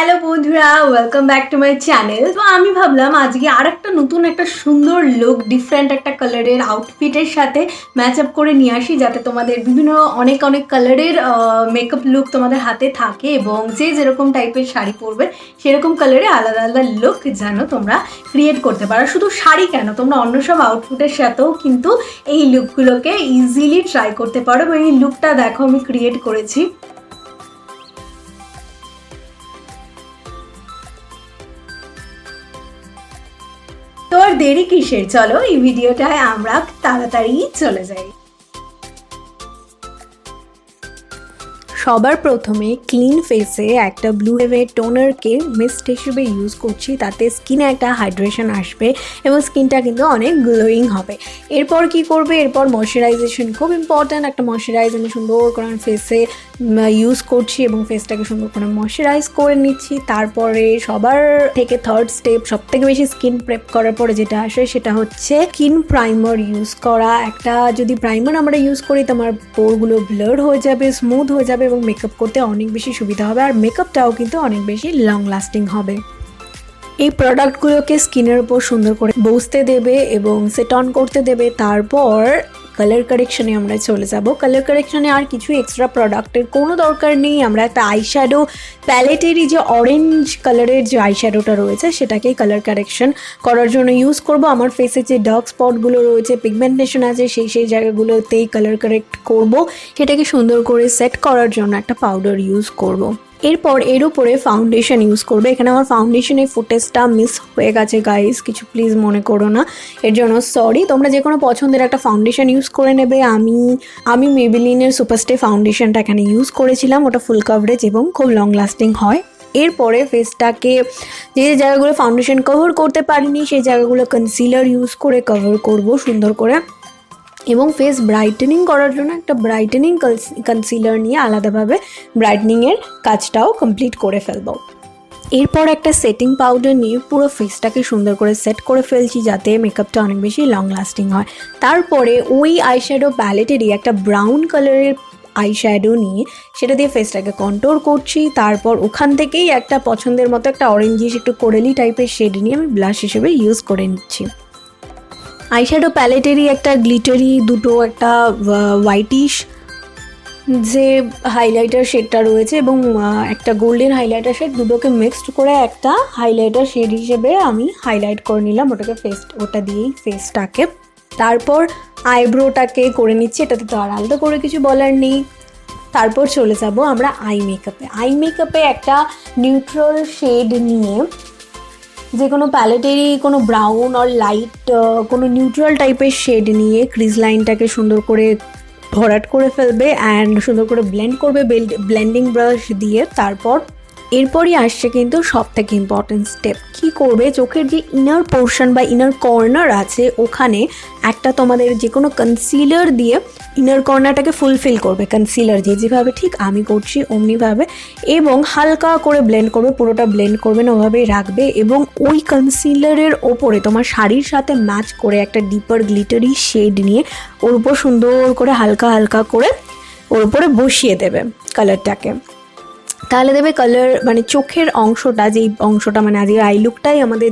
Hello বন্ধুরা, welcome back to my channel. তো আমি ভাবলাম আজকে আর একটা নতুন একটা সুন্দর লুক, ডিফারেন্ট একটা কালারের আউটফিটের সাথে ম্যাচ আপ করে নিয়ে আসি, যাতে তোমাদের বিভিন্ন অনেক কালারের মেকআপ লুক তোমাদের হাতে থাকে এবং যে যেরকম টাইপের শাড়ি পরবে সেরকম কালারে আলাদা আলাদা লুক যেন তোমরা ক্রিয়েট করতে পারো। শুধু শাড়ি কেন, তোমরা অন্য সব আউটফিটের সাথেও কিন্তু এই লুকগুলোকে ইজিলি ট্রাই করতে পারো। এবং এই লুকটা দেখো আমি ক্রিয়েট করেছি। তো আর দেরি কিসের, চলো এই ভিডিওটায় আমরা তাড়াতাড়ি চলে যাই। সবার প্রথমে ক্লিন ফেসে একটা ব্লু হেভের টোনারকে মিস্ট হিসেবে ইউজ করছি, তাতে স্কিনে একটা হাইড্রেশন আসবে এবং স্কিনটা কিন্তু অনেক গ্লোয়িং হবে। এরপর কি করবে, এরপর ময়শ্চারাইজেশন খুব ইম্পর্ট্যান্ট। একটা ময়শ্চারাইজ আমি সুন্দর করে ফেসে ইউজ করছি এবং ফেসটাকে সুন্দর করে ময়শ্চারাইজ করে নিচ্ছি। তারপরে সবার থেকে থার্ড স্টেপ, সব থেকে বেশি স্কিন প্রেপ করার পরে যেটা আসে সেটা হচ্ছে স্কিন প্রাইমার ইউজ করা। একটা যদি প্রাইমার আমরা ইউজ করি তো আমার পোরগুলো ব্লার হয়ে যাবে, স্মুথ হয়ে যাবে এবং মেকআপ করতে অনেক বেশি সুবিধা হবে, আর মেকআপটাও কিন্তু অনেক বেশি লং লাস্টিং হবে। এই প্রোডাক্টগুলোকে স্কিনের উপর সুন্দর করে বসতে দেবে এবং সেট অন করতে দেবে। তারপর কালার কারেকশনে আমরা চলে যাব। কালার কারেকশনে আর কিছু এক্সট্রা প্রোডাক্টের কোনো দরকার নেই। আমরা একটা আইশ্যাডো প্যালেটেরই যে অরেঞ্জ কালারের যে আইশ্যাডোটা রয়েছে সেটাকেই কালার কারেকশন করার জন্য ইউজ করব। আমার ফেসে যে ডার্ক স্পটগুলো রয়েছে, পিগমেন্টেশন আছে, সেই জায়গাগুলোতেই কালার কারেক্ট করব। সেটাকে সুন্দর করে সেট করার জন্য একটা পাউডার ইউজ করব। এরপর এর উপরে ফাউন্ডেশন ইউজ করবে। এখানে আমার ফাউন্ডেশনের ফুটেজটা মিস হয়ে গেছে গাইস, কিছু প্লিজ মনে করো না, এর জন্য সরি। তোমরা যে কোনো পছন্দের একটা ফাউন্ডেশন ইউজ করে নেবে। আমি মেবেলিনের সুপারস্টে ফাউন্ডেশনটা এখানে ইউজ করেছিলাম, ওটা ফুল কভারেজ এবং খুব লং লাস্টিং হয়। এরপরে ফেসটাকে যে জায়গাগুলো ফাউন্ডেশন কভার করতে পারিনি সেই জায়গাগুলো কনসিলার ইউজ করে কভার করব সুন্দর করে, এবং ফেস ব্রাইটেনিং করার জন্য একটা ব্রাইটেনিং কনসিলার নিয়ে আলাদাভাবে ব্রাইটনিংয়ের কাজটাও কমপ্লিট করে ফেলবো। এরপর একটা সেটিং পাউডার নিয়ে পুরো ফেসটাকে সুন্দর করে সেট করে ফেলছি, যাতে মেকআপটা অনেক বেশি লং লাস্টিং হয়। তারপরে ওই আইশ্যাডো প্যালেটেরই একটা ব্রাউন কালারের আইশ্যাডো নিয়ে সেটা দিয়ে ফেসটাকে কন্ট্রোল করছি। তারপর ওখান থেকেই একটা পছন্দের মতো একটা অরেঞ্জিশ একটু কোরেলি টাইপের শেড নিয়ে আমি ব্লাশ হিসেবে ইউজ করে নিচ্ছি। আইশ্যাডো প্যালেটেরই একটা গ্লিটারি দুটো একটা হোয়াইটিশ যে হাইলাইটার শেডটা রয়েছে এবং একটা গোল্ডেন হাইলাইটার শেড, দুটোকে মিক্সড করে একটা হাইলাইটার শেড হিসেবে আমি হাইলাইট করে নিলাম ওটা দিয়েই ফেসটাকে। তারপর আইব্রোটাকে করে নিচ্ছি, এটাতে তো আর আলাদা করে কিছু বলার নেই। তারপর চলে যাব আমরা আই মেকআপে একটা নিউট্রাল শেড নিয়ে, যে কোনো প্যালেটেরই কোনো ব্রাউন আর লাইট কোনো নিউট্রাল টাইপের শেড নিয়ে ক্রিজ লাইনটাকে সুন্দর করে ভরাট করে ফেলবে অ্যান্ড সুন্দর করে ব্লেন্ড করবে ব্লেন্ডিং ব্রাশ দিয়ে। এরপরই আসছে কিন্তু সব থেকে ইম্পর্টেন্ট স্টেপ, কি করবে, চোখের যে ইনার পোর্শন বা ইনার কর্নার আছে ওখানে একটা তোমাদের যে কোনো কনসিলার দিয়ে ইনার কর্নারটাকে ফুলফিল করবে, কনসিলার দিয়ে যেভাবে ঠিক আমি করছি অমনিভাবে, এবং হালকা করে ব্লেন্ড করবে, পুরোটা ব্লেন্ড করবে না, ওভাবেই রাখবে। এবং ওই কনসিলারের ওপরে তোমার শাড়ির সাথে ম্যাচ করে একটা ডিপার গ্লিটারি শেড নিয়ে ওর উপর সুন্দর করে হালকা করে ওর উপরে বসিয়ে দেবে কালারটাকে। তাহলে দেবে কালার, মানে চোখের অংশটা, যেই অংশটা মানে আজকের আই লুকটাই আমাদের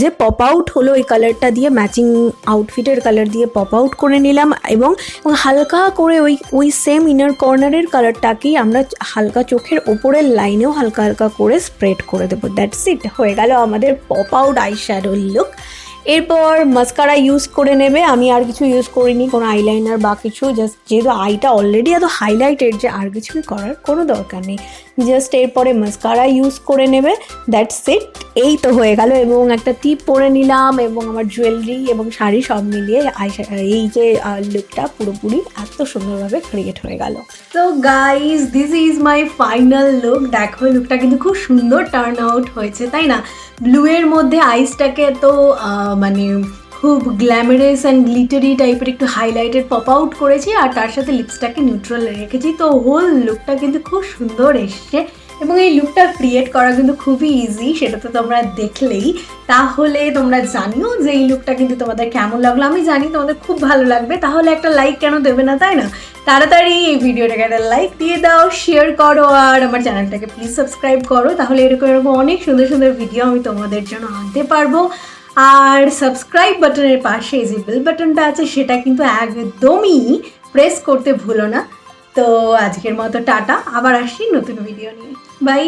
যে পপ আউট হলো, ওই কালারটা দিয়ে ম্যাচিং আউটফিটের কালার দিয়ে পপ আউট করে নিলাম এবং হালকা করে ওই সেম ইনার কর্নারের কালারটাকেই আমরা হালকা চোখের ওপরের লাইনেও হালকা করে স্প্রেড করে দেবো। দ্যাটস ইট, হয়ে গেল আমাদের পপ আউট আইশ্যাডো লুক। এরপর মাস্কারা ইউজ করে নেবে। আমি আর কিছু ইউজ করিনি, কোনো আইলাইনার বা কিছু, জাস্ট যেহেতু আইটা অলরেডি এত হাইলাইটেড যে আর কিছুই করার কোনো দরকার নেই, জাস্ট এরপরে মাস্কারা ইউজ করে নেবে। দ্যাটস ইট, এই তো হয়ে গেল। এবং একটা টিপ পরে নিলাম এবং আমার জুয়েলারি এবং শাড়ি সব মিলিয়ে এই যে লুকটা পুরোপুরি এত সুন্দরভাবে ক্রিয়েট হয়ে গেল। তো guys, this is my final look. দেখো লুকটা কিন্তু খুব সুন্দর টার্ন আউট হয়েছে, তাই না? ব্লুয়ের মধ্যে আইসটাকে তো মানে খুব গ্ল্যামারাস অ্যান্ড গ্লিটারি টাইপের একটু হাইলাইটেড পপ আউট করেছি, আর তার সাথে লিপসটাকে নিউট্রাল রেখেছি। তো হোল লুকটা কিন্তু খুব সুন্দর এসছে এবং এই লুকটা ক্রিয়েট করা কিন্তু খুবই ইজি, সেটা তো তোমরা দেখলেই। তাহলে তোমরা জানিও যে এই লুকটা কিন্তু তোমাদের কেমন লাগলো। আমি জানি তোমাদের খুব ভালো লাগবে, তাহলে একটা লাইক কেন দেবে না, তাই না? তাড়াতাড়ি এই ভিডিওটাকে একটা লাইক দিয়ে দাও, শেয়ার করো, আর আমার চ্যানেলটাকে প্লিজ সাবস্ক্রাইব করো, তাহলে এরকম এরকম অনেক সুন্দর সুন্দর ভিডিও আমি তোমাদের জন্য আনতে পারবো। আর সাবস্ক্রাইব বাটনের পাশে যে বেল বাটনটা আছে সেটা কিন্তু একদমই প্রেস করতে ভুলো না। তো আজকের মতো টাটা, আবার আসি নতুন ভিডিও নিয়ে, বাই।